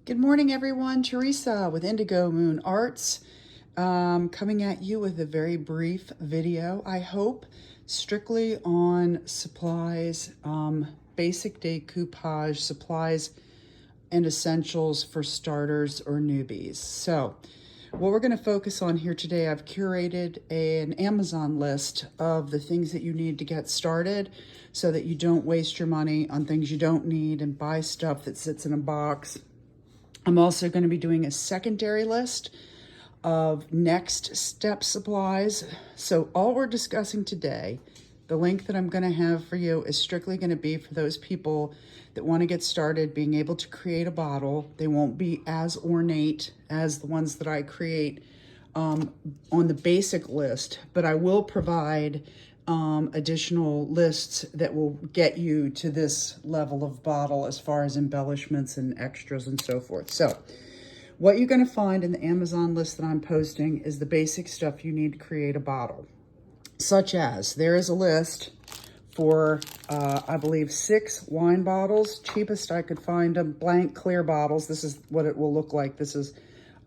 Good morning, everyone. Teresa with Indigo Moon Arts, coming at you with a very brief video, I hope, strictly on supplies, basic decoupage supplies and essentials for starters or newbies. So what we're going to focus on here today, I've curated an Amazon list of the things that you need to get started so that you don't waste your money on things you don't need and buy stuff that sits in a box. I'm also going to be doing a secondary list of next step supplies. So all we're discussing today, the link that I'm going to have for you is strictly going to be for those people that want to get started being able to create a bottle. They won't be as ornate as the ones that I create on the basic list, but I will provide additional lists that will get you to this level of bottle as far as embellishments and extras and so forth. So what you're going to find in the Amazon list that I'm posting is the basic stuff you need to create a bottle, such as there is a list for, I believe, 6 wine bottles, cheapest I could find them, blank clear bottles. This is what it will look like. This is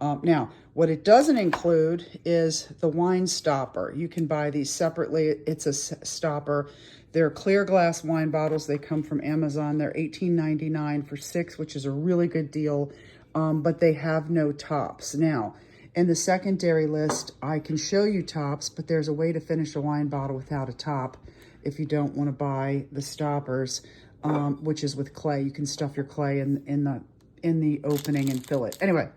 now, what it doesn't include is the wine stopper. You can buy these separately. It's a stopper. They're clear glass wine bottles. They come from Amazon. They're $18.99 for 6, which is a really good deal, but they have no tops. Now, in the secondary list, I can show you tops, but there's a way to finish a wine bottle without a top if you don't want to buy the stoppers, which is with clay. You can stuff your clay in the opening and fill it. Anyway.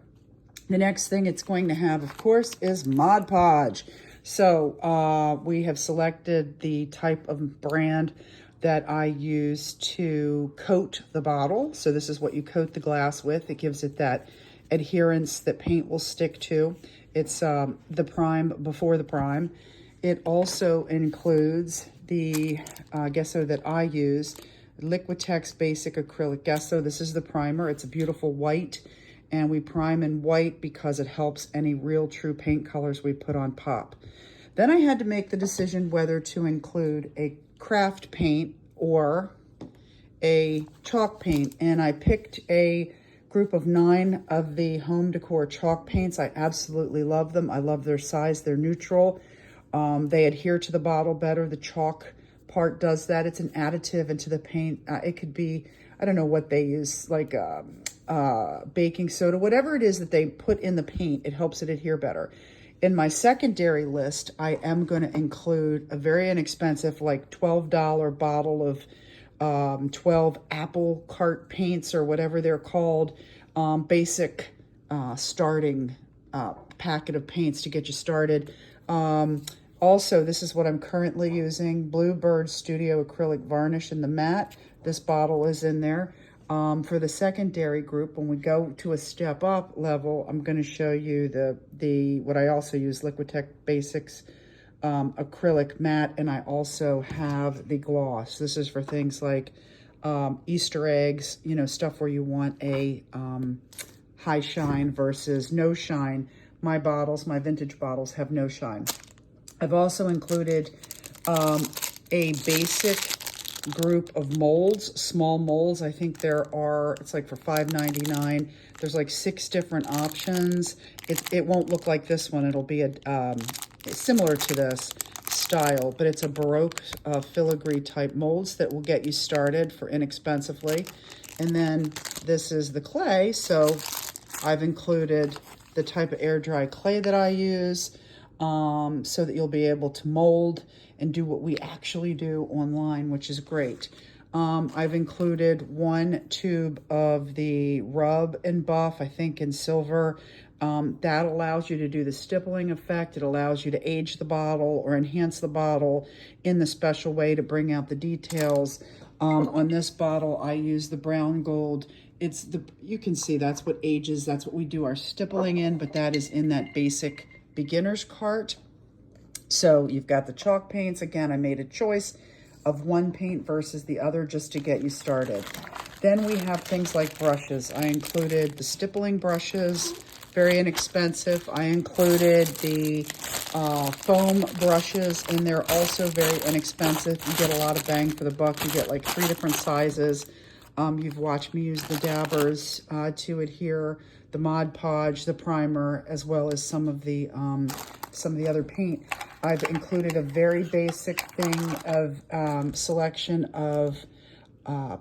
The next thing it's going to have, of course, is Mod Podge. So we have selected the type of brand that I use to coat the bottle. So this is what you coat the glass with. It gives it that adherence that paint will stick to. It's the prime before the prime. It also includes the gesso that I use, Liquitex Basic Acrylic Gesso. This is the primer. It's a beautiful white. And we prime in white because it helps any real true paint colors we put on pop. Then I had to make the decision whether to include a craft paint or a chalk paint. And I picked a group of 9 of the home decor chalk paints. I absolutely love them. I love their size. They're neutral. They adhere to the bottle better. The chalk part does that. It's an additive into the paint. It could be, I don't know what they use, like baking soda, whatever it is that they put in the paint, it helps it adhere better. In my secondary list, I am going to include a very inexpensive, like $12 bottle of 12 apple cart paints or whatever they're called, basic starting packet of paints to get you started. Also, this is what I'm currently using, Bluebird Studio Acrylic Varnish in the matte. This bottle is in there. For the secondary group, when we go to a step up level, I'm going to show you what I also use, Liquitex Basics Acrylic Matte, and I also have the gloss. This is for things like Easter eggs, you know, stuff where you want a high shine versus no shine. My bottles, my vintage bottles, have no shine. I've also included a basic group of molds, small molds. I think there are, it's like for $5.99. There's like 6 different options. It won't look like this one. It'll be similar to this style, but it's a Baroque filigree type molds that will get you started for inexpensively. And then this is the clay. So I've included the type of air dry clay that I use, so that you'll be able to mold and do what we actually do online, which is great. I've included 1 tube of the rub and buff, I think in silver. That allows you to do the stippling effect. It allows you to age the bottle or enhance the bottle in the special way to bring out the details. On this bottle, I use the brown gold. You can see that's what ages, that's what we do our stippling in, but that is in that basic beginner's cart. So you've got the chalk paints. Again, I made a choice of one paint versus the other just to get you started. Then we have things like brushes. I included the stippling brushes, very inexpensive. I included the foam brushes, and they're also very inexpensive. You get a lot of bang for the buck. You get like 3 different sizes. You've watched me use the dabbers to adhere, the Mod Podge, the primer, as well as some of the other paint. I've included a very basic thing of selection of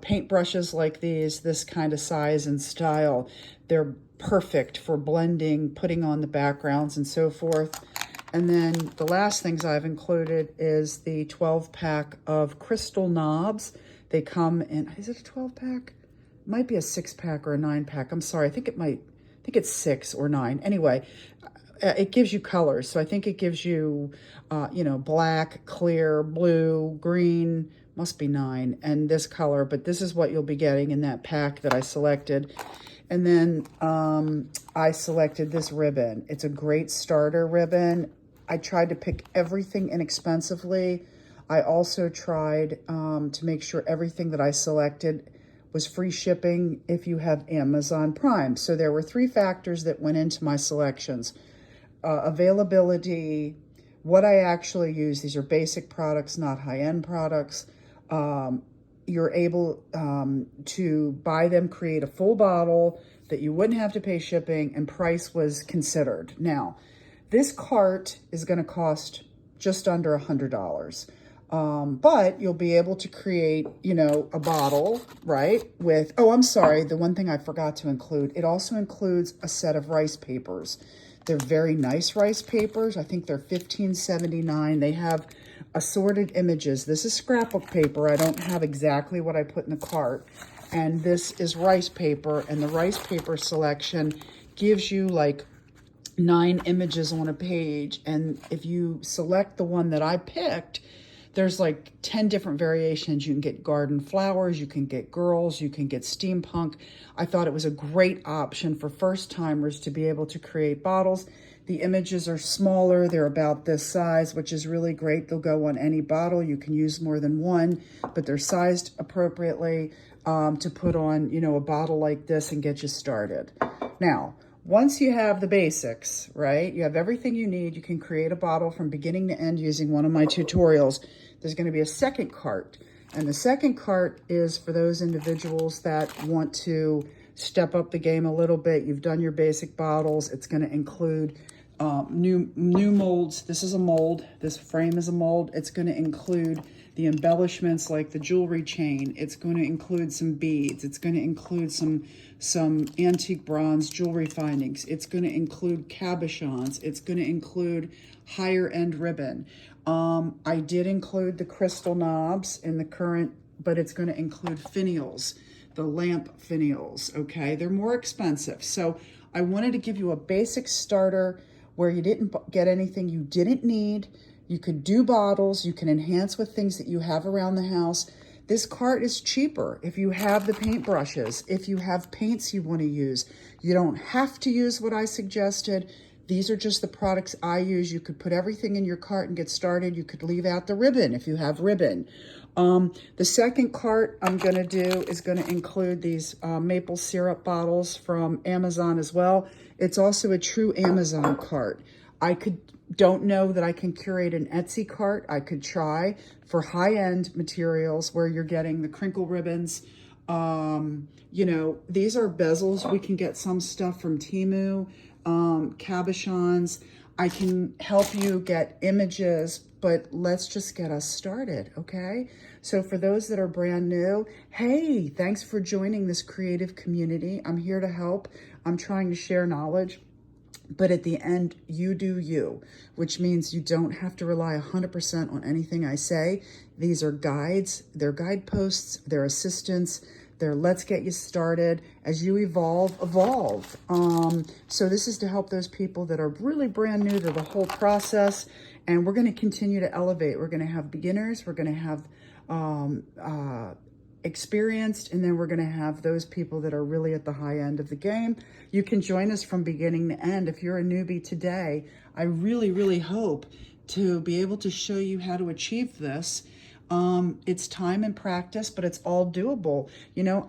paint brushes like these, this kind of size and style. They're perfect for blending, putting on the backgrounds and so forth. And then the last things I've included is the 12-pack of crystal knobs. They come in, is it a 12-pack? It might be a 6-pack or a 9-pack. I'm sorry, I think it's 6 or 9. Anyway, it gives you colors. So I think it gives you, black, clear, blue, green, must be 9, and this color, but this is what you'll be getting in that pack that I selected. And then I selected this ribbon. It's a great starter ribbon. I tried to pick everything inexpensively. I also tried to make sure everything that I selected was free shipping if you have Amazon Prime. So there were 3 factors that went into my selections. Availability, what I actually use. These are basic products, not high-end products. You're able to buy them, create a full bottle that you wouldn't have to pay shipping, and price was considered. Now, this cart is going to cost just under $100. But you'll be able to create, a bottle, right? With, oh, I'm sorry, the one thing I forgot to include, it also includes a set of rice papers. They're very nice rice papers. I think they're $15.79. They have assorted images. This is scrapbook paper. I don't have exactly what I put in the cart. And this is rice paper, and the rice paper selection gives you like 9 images on a page. And if you select the one that I picked, there's like 10 different variations. You can get garden flowers, you can get girls, you can get steampunk. I thought it was a great option for first timers to be able to create bottles. The images are smaller, they're about this size, which is really great. They'll go on any bottle. You can use more than one, but they're sized appropriately to put on, a bottle like this and get you started. Now, once you have the basics, right, you have everything you need, you can create a bottle from beginning to end using one of my tutorials. There's going to be a second cart, and the second cart is for those individuals that want to step up the game a little bit. You've done your basic bottles. It's going to include new molds. This is a mold. This frame is a mold. It's going to include the embellishments like the jewelry chain. It's going to include some beads. It's going to include some antique bronze jewelry findings. It's going to include cabochons. It's going to include higher end ribbon. I did include the crystal knobs in the current, but it's going to include finials, the lamp finials, okay? They're more expensive. So I wanted to give you a basic starter where you didn't get anything you didn't need. You could do bottles. You can enhance with things that you have around the house. This cart is cheaper if you have the paint brushes, if you have paints you want to use. You don't have to use what I suggested. These are just the products I use. You could put everything in your cart and get started. You could leave out the ribbon if you have ribbon. The second cart I'm going to do is going to include these maple syrup bottles from Amazon as well. It's also a true Amazon cart. Don't know that I can curate an Etsy cart. I could try for high-end materials where you're getting the crinkle ribbons. These are bezels. We can get some stuff from Temu, cabochons. I can help you get images, but let's just get us started, okay? So for those that are brand new, hey, thanks for joining this creative community. I'm here to help. I'm trying to share knowledge. But at the end, you do you, which means you don't have to rely 100% on anything I say. These are guides, they're guideposts, they're assistants, they're let's get you started. As you evolve. So this is to help those people that are really brand new to the whole process. And we're going to continue to elevate. We're going to have beginners, we're going to have experienced, and then we're going to have those people that are really at the high end of the game. You can join us from beginning to end. If you're a newbie today, I really, really hope to be able to show you how to achieve this. It's time and practice, but it's all doable.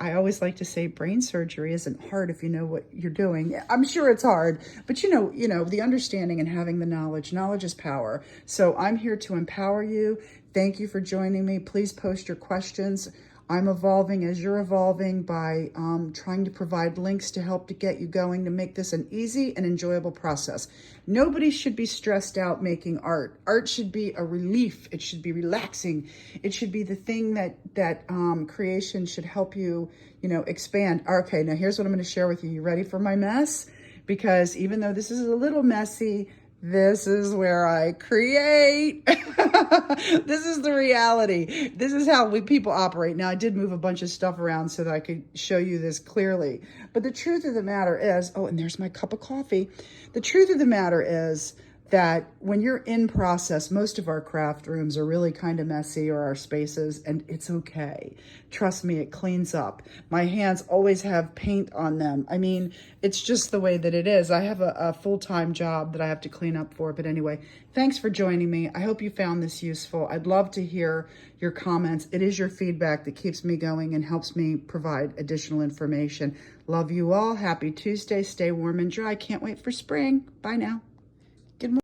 I always like to say brain surgery isn't hard if you know what you're doing. I'm sure it's hard, but the understanding and having the knowledge is power. So I'm here to empower you. Thank you for joining me. Please post your questions. I'm evolving as you're evolving by trying to provide links to help to get you going to make this an easy and enjoyable process. Nobody should be stressed out making art. Art should be a relief. It should be relaxing. It should be the thing that creation should help you, you know, expand. Okay, now here's what I'm going to share with you. You ready for my mess? Because even though this is a little messy, this is where I create. This is the reality. This is how people operate. Now, I did move a bunch of stuff around so that I could show you this clearly. But the truth of the matter is, oh, and there's my cup of coffee. The truth of the matter is that when you're in process, most of our craft rooms are really kind of messy, or our spaces, and it's okay. Trust me, it cleans up. My hands always have paint on them. I mean, it's just the way that it is. I have a full-time job that I have to clean up for, but anyway, thanks for joining me. I hope you found this useful. I'd love to hear your comments. It is your feedback that keeps me going and helps me provide additional information. Love you all. Happy Tuesday. Stay warm and dry. Can't wait for spring. Bye now. Good morning.